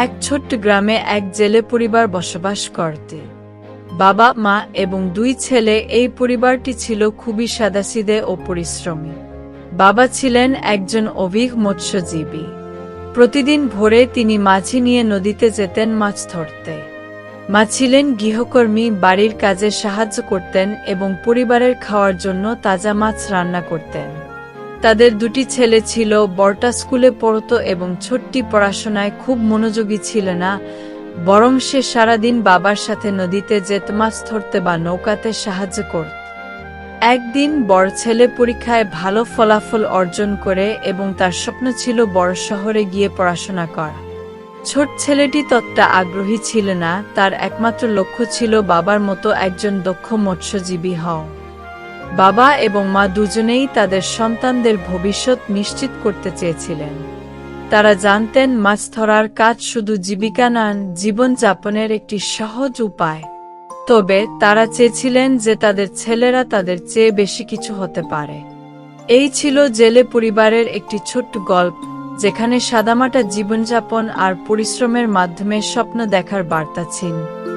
এক ছোট্ট গ্রামে এক জেলে পরিবার বসবাস করত। বাবা, মা এবং দুই ছেলে। এই পরিবারটি ছিল খুবই সাদাসিধে ও পরিশ্রমী। বাবা ছিলেন একজন অভিজ্ঞ মৎস্যজীবী। প্রতিদিন ভোরে তিনি মাঝি নিয়ে নদীতে যেতেন মাছ ধরতে। মা ছিলেন গৃহকর্মী, বাড়ির কাজে সাহায্য করতেন এবং পরিবারের খাওয়ার জন্য তাজা মাছ রান্না করতেন। তাদের দুটি ছেলে ছিল, বড়টা স্কুলে পড়ত এবং ছোটটি পড়াশোনায় খুব মনোযোগী ছিল না, বরং সে সারাদিন বাবার সাথে নদীতে যেত মাছ ধরতে বা নৌকাতে সাহায্য করত। একদিন বড় ছেলে পরীক্ষায় ভালো ফলাফল অর্জন করে এবং তার স্বপ্ন ছিল বড় শহরে গিয়ে পড়াশোনা করা। ছোট ছেলেটি ততটা আগ্রহী ছিল না, তার একমাত্র লক্ষ্য ছিল বাবার মতো একজন দক্ষ মৎস্যজীবী হওয়া। বাবা এবং মা দুজনেই তাদের সন্তানদের ভবিষ্যৎ নিশ্চিত করতে চেয়েছিলেন। তারা জানতেন মাছ ধরার কাজ শুধু জীবিকা নয়, জীবনযাপনের একটি সহজ উপায়। তবে তারা চেয়েছিলেন যে তাদের ছেলেরা তাদের চেয়ে বেশি কিছু হতে পারে। এই ছিল জেলে পরিবারের একটি ছোট্ট গল্প, যেখানে সাদামাটা জীবনযাপন আর পরিশ্রমের মাধ্যমে স্বপ্ন দেখার বার্তা ছিল।